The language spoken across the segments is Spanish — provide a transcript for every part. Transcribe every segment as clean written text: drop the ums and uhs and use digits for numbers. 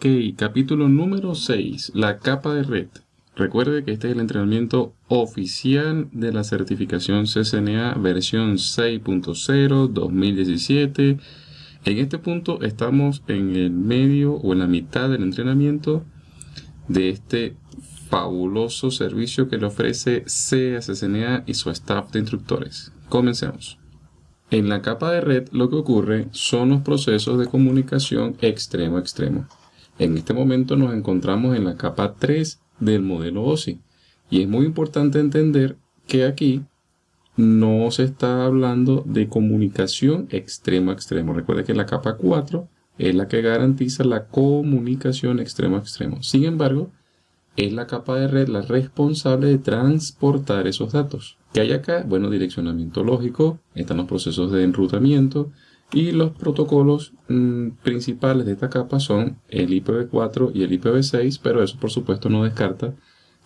Ok, capítulo número 6, la capa de red. Recuerde que este es el entrenamiento oficial de la certificación CCNA versión 6.0 2017. En este punto estamos en el medio o en la mitad del entrenamiento de este fabuloso servicio que le ofrece CEA CCNA y su staff de instructores. Comencemos. En la capa de red lo que ocurre son los procesos de comunicación extremo a extremo. En este momento nos encontramos en la capa 3 del modelo OSI y es muy importante entender que aquí no se está hablando de comunicación extremo a extremo. Recuerde que la capa 4 es la que garantiza la comunicación extremo a extremo. Sin embargo, es la capa de red la responsable de transportar esos datos. ¿Qué hay acá? Bueno, direccionamiento lógico, están los procesos de enrutamiento y los protocolos principales de esta capa son el IPv4 y el IPv6, pero eso por supuesto no descarta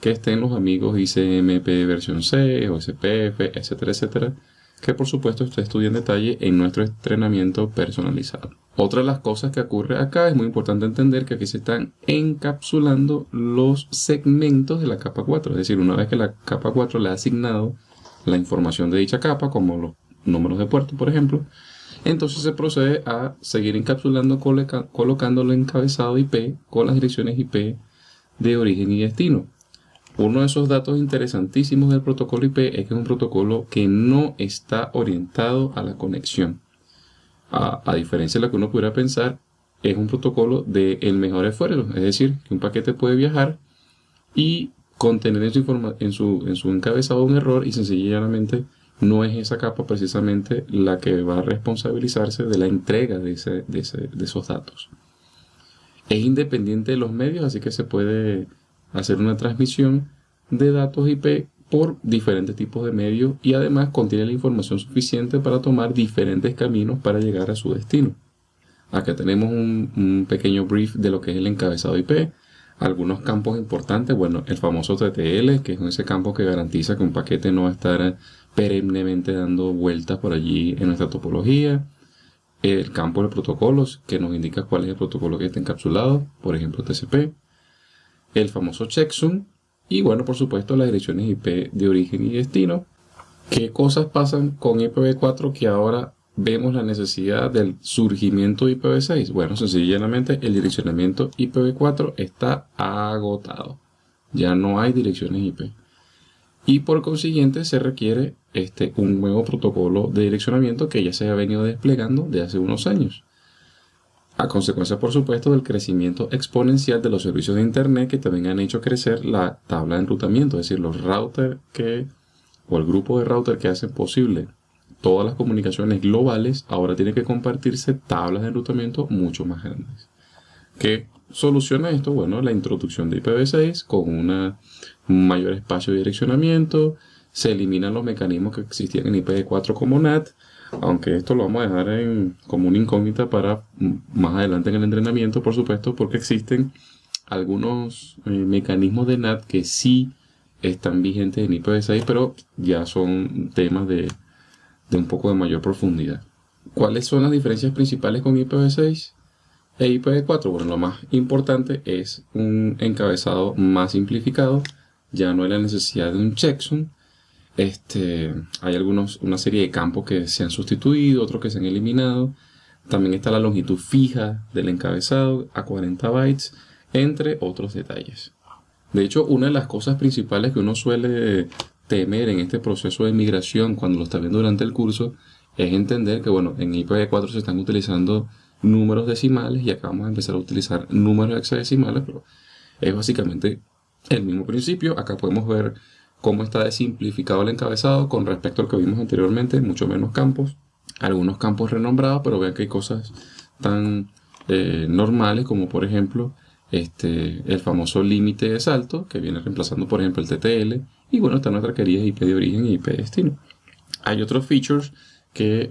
que estén los amigos ICMP versión 6 o SPF, etcétera, etcétera, que por supuesto usted estudia en detalle en nuestro entrenamiento personalizado. Otra de las cosas que ocurre acá es muy importante entender que aquí se están encapsulando los segmentos de la capa 4, es decir, una vez que la capa 4 le ha asignado la información de dicha capa, como los números de puerto, por ejemplo, entonces se procede a seguir encapsulando colocándolo encabezado IP con las direcciones IP de origen y destino. Uno de esos datos interesantísimos del protocolo IP es que es un protocolo que no está orientado a la conexión. A diferencia de lo que uno pudiera pensar, es un protocolo del mejor esfuerzo, es decir, que un paquete puede viajar y contener en su encabezado un error y sencillamente no es esa capa precisamente la que va a responsabilizarse de la entrega de esos datos. Es independiente de los medios, así que se puede hacer una transmisión de datos IP por diferentes tipos de medios y además contiene la información suficiente para tomar diferentes caminos para llegar a su destino. Acá tenemos un pequeño brief de lo que es el encabezado IP. Algunos campos importantes, bueno, el famoso TTL, que es ese campo que garantiza que un paquete no va a estar perennemente dando vueltas por allí en nuestra topología. El campo de protocolos, que nos indica cuál es el protocolo que está encapsulado, por ejemplo TCP. El famoso checksum. Y bueno, por supuesto, las direcciones IP de origen y destino. ¿Qué cosas pasan con IPv4 que ahora vemos la necesidad del surgimiento de IPv6? Bueno, sencillamente el direccionamiento IPv4 está agotado. Ya no hay direcciones IP. Y por consiguiente se requiere un nuevo protocolo de direccionamiento que ya se ha venido desplegando de hace unos años. A consecuencia, por supuesto, del crecimiento exponencial de los servicios de Internet que también han hecho crecer la tabla de enrutamiento, es decir, los routers o el grupo de routers que hacen posible todas las comunicaciones globales, ahora tienen que compartirse tablas de enrutamiento mucho más grandes. ¿Qué soluciona esto? Bueno, la introducción de IPv6 con un mayor espacio de direccionamiento, se eliminan los mecanismos que existían en IPv4 como NAT, aunque esto lo vamos a dejar como una incógnita para más adelante en el entrenamiento, por supuesto, porque existen algunos mecanismos de NAT que sí están vigentes en IPv6, pero ya son temas de un poco de mayor profundidad. ¿Cuáles son las diferencias principales con IPv6 e IPv4? Bueno, lo más importante es un encabezado más simplificado, ya no hay la necesidad de un checksum. Hay una serie de campos que se han sustituido, otros que se han eliminado. También está la longitud fija del encabezado a 40 bytes, entre otros detalles. De hecho, una de las cosas principales que uno suele temer en este proceso de migración cuando lo está viendo durante el curso es entender que, bueno, en IPv4 se están utilizando números decimales y acá vamos a empezar a utilizar números hexadecimales, pero es básicamente el mismo principio. Acá podemos ver cómo está desimplificado el encabezado con respecto al que vimos anteriormente, mucho menos campos, algunos campos renombrados, pero vean que hay cosas tan normales como por ejemplo el famoso límite de salto que viene reemplazando por ejemplo el TTL, y bueno, está nuestra querida IP de origen y IP de destino. Hay otros features que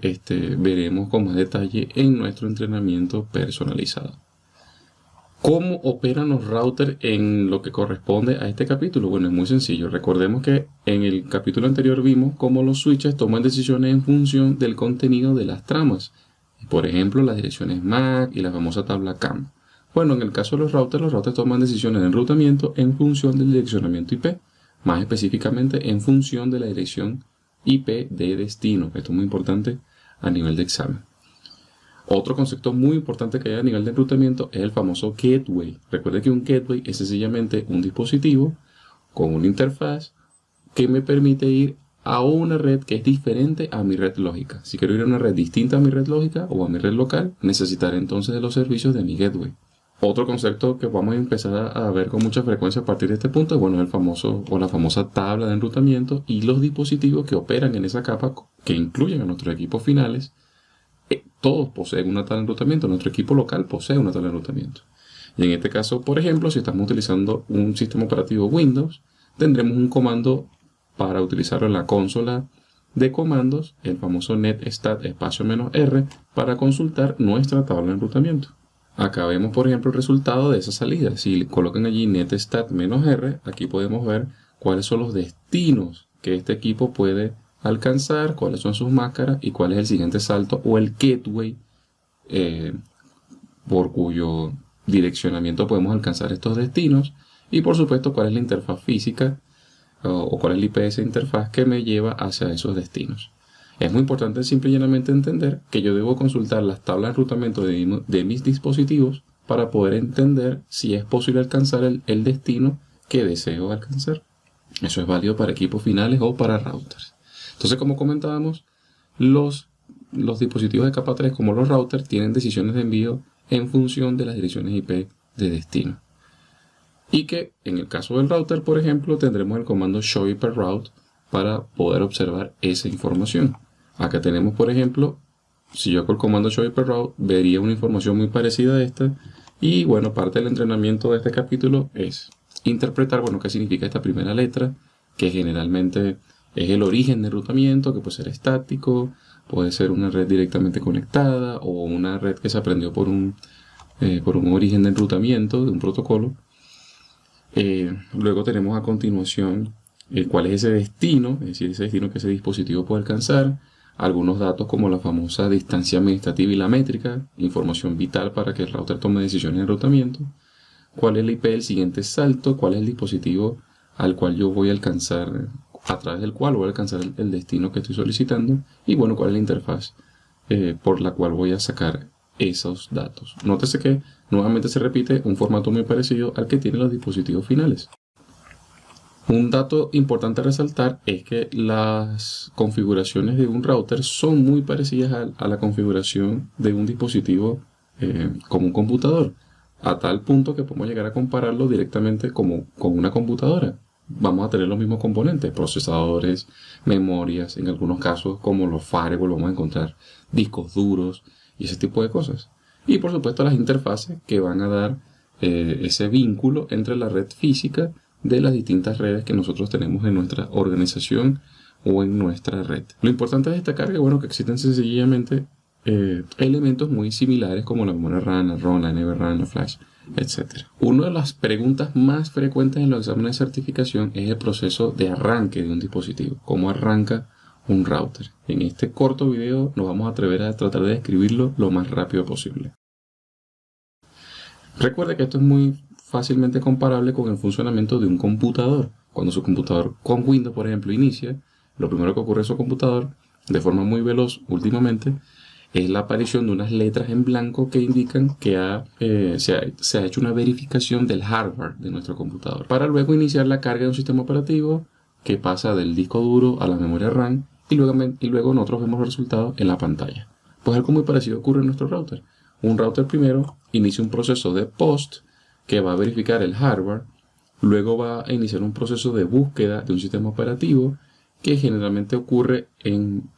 veremos con más detalle en nuestro entrenamiento personalizado. ¿Cómo operan los routers en lo que corresponde a este capítulo? Bueno, es muy sencillo. Recordemos que en el capítulo anterior vimos cómo los switches toman decisiones en función del contenido de las tramas. Por ejemplo, las direcciones MAC y la famosa tabla CAM. Bueno, en el caso de los routers toman decisiones de enrutamiento en función del direccionamiento IP, más específicamente en función de la dirección IP de destino. Esto es muy importante a nivel de examen. Otro concepto muy importante que hay a nivel de enrutamiento es el famoso gateway. Recuerde que un gateway es sencillamente un dispositivo con una interfaz que me permite ir a una red que es diferente a mi red lógica. Si quiero ir a una red distinta a mi red lógica o a mi red local, necesitaré entonces de los servicios de mi gateway. Otro concepto que vamos a empezar a ver con mucha frecuencia a partir de este punto es el famoso o la famosa tabla de enrutamiento y los dispositivos que operan en esa capa que incluyen a nuestros equipos finales. Todos poseen una tabla de enrutamiento, nuestro equipo local posee una tabla de enrutamiento. Y en este caso, por ejemplo, si estamos utilizando un sistema operativo Windows, tendremos un comando para utilizarlo en la consola de comandos, el famoso netstat --r, para consultar nuestra tabla de enrutamiento. Acá vemos, por ejemplo, el resultado de esa salida. Si colocan allí netstat -r, aquí podemos ver cuáles son los destinos que este equipo puede alcanzar, cuáles son sus máscaras y cuál es el siguiente salto o el gateway por cuyo direccionamiento podemos alcanzar estos destinos, y por supuesto cuál es la interfaz física o cuál es el IP de esa interfaz que me lleva hacia esos destinos. Es muy importante simple y llanamente entender que yo debo consultar las tablas de enrutamiento de mis dispositivos para poder entender si es posible alcanzar el destino que deseo alcanzar. Eso es válido para equipos finales o para routers. Entonces, como comentábamos, los dispositivos de capa 3 como los routers tienen decisiones de envío en función de las direcciones IP de destino. Y que en el caso del router, por ejemplo, tendremos el comando show_IP_route para poder observar esa información. Acá tenemos, por ejemplo, si yo hago el comando show_IP_route, vería una información muy parecida a esta. Y bueno, parte del entrenamiento de este capítulo es interpretar, qué significa esta primera letra, que generalmente es el origen de enrutamiento, que puede ser estático, puede ser una red directamente conectada o una red que se aprendió por un origen de enrutamiento de un protocolo. Luego tenemos a continuación cuál es ese destino, es decir, ese destino que ese dispositivo puede alcanzar, algunos datos como la famosa distancia administrativa y la métrica, información vital para que el router tome decisiones de enrutamiento, cuál es el IP del siguiente salto, cuál es el dispositivo al cual yo voy a alcanzar, a través del cual voy a alcanzar el destino que estoy solicitando, y cuál es la interfaz por la cual voy a sacar esos datos. Nótese que nuevamente se repite un formato muy parecido al que tienen los dispositivos finales. Un dato importante a resaltar es que las configuraciones de un router son muy parecidas a la configuración de un dispositivo como un computador, a tal punto que podemos llegar a compararlo directamente con una computadora. Vamos a tener los mismos componentes, procesadores, memorias, en algunos casos como los firewall vamos a encontrar discos duros y ese tipo de cosas. Y por supuesto las interfaces que van a dar ese vínculo entre la red física de las distintas redes que nosotros tenemos en nuestra organización o en nuestra red. Lo importante es destacar que existen sencillamente elementos muy similares como la memoria RAM, la ROM, la NVRAM, la flash, etc. Una de las preguntas más frecuentes en los exámenes de certificación es el proceso de arranque de un dispositivo. ¿Cómo arranca un router? En este corto video nos vamos a atrever a tratar de describirlo lo más rápido posible. Recuerde que esto es muy fácilmente comparable con el funcionamiento de un computador. Cuando su computador con Windows, por ejemplo, inicia, lo primero que ocurre en su computador, de forma muy veloz últimamente, es la aparición de unas letras en blanco que indican que se ha hecho una verificación del hardware de nuestro computador, para luego iniciar la carga de un sistema operativo que pasa del disco duro a la memoria RAM y luego nosotros vemos los resultados en la pantalla. Pues algo muy parecido ocurre en nuestro router. Un router primero inicia un proceso de post que va a verificar el hardware, luego va a iniciar un proceso de búsqueda de un sistema operativo que generalmente ocurre en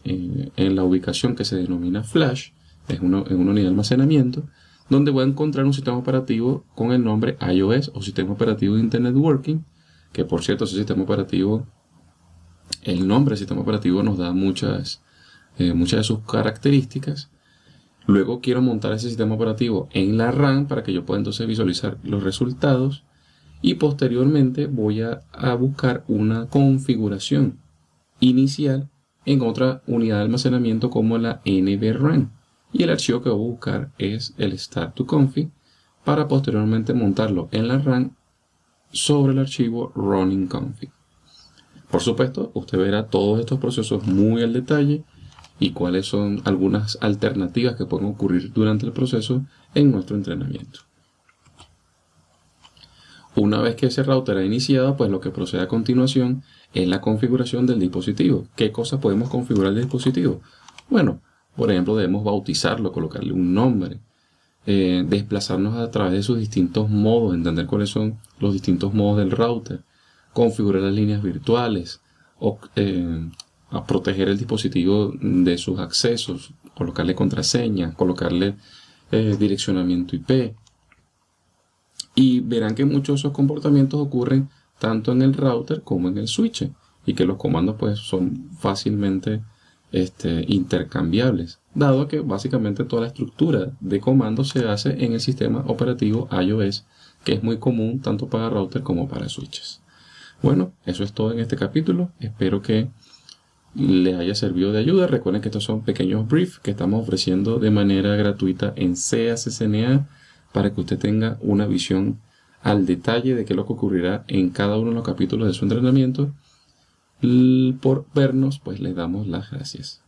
la ubicación que se denomina flash, en una unidad de almacenamiento, donde voy a encontrar un sistema operativo con el nombre iOS o sistema operativo de Internet Working, que por cierto ese sistema operativo, el nombre del sistema operativo nos da muchas de sus características. Luego quiero montar ese sistema operativo en la RAM para que yo pueda entonces visualizar los resultados, y posteriormente voy a buscar una configuración inicial en otra unidad de almacenamiento como la NVRAM, y el archivo que voy a buscar es el start2config para posteriormente montarlo en la RAM sobre el archivo running config. Por supuesto, usted verá todos estos procesos muy al detalle y cuáles son algunas alternativas que pueden ocurrir durante el proceso en nuestro entrenamiento. Una vez que ese router ha iniciado, pues lo que procede a continuación es la configuración del dispositivo. ¿Qué cosas podemos configurar del dispositivo? Bueno, por ejemplo, debemos bautizarlo, colocarle un nombre, desplazarnos a través de sus distintos modos, entender cuáles son los distintos modos del router, configurar las líneas virtuales, a proteger el dispositivo de sus accesos, colocarle contraseña, colocarle direccionamiento IP. Y verán que muchos de esos comportamientos ocurren tanto en el router como en el switch, y que los comandos pues son fácilmente intercambiables, dado que básicamente toda la estructura de comandos se hace en el sistema operativo iOS, que es muy común tanto para router como para switches. Bueno, eso es todo en este capítulo. Espero que les haya servido de ayuda. Recuerden que estos son pequeños briefs que estamos ofreciendo de manera gratuita en SEA CCNA para que usted tenga una visión al detalle de qué es lo que ocurrirá en cada uno de los capítulos de su entrenamiento. Por vernos, pues les damos las gracias.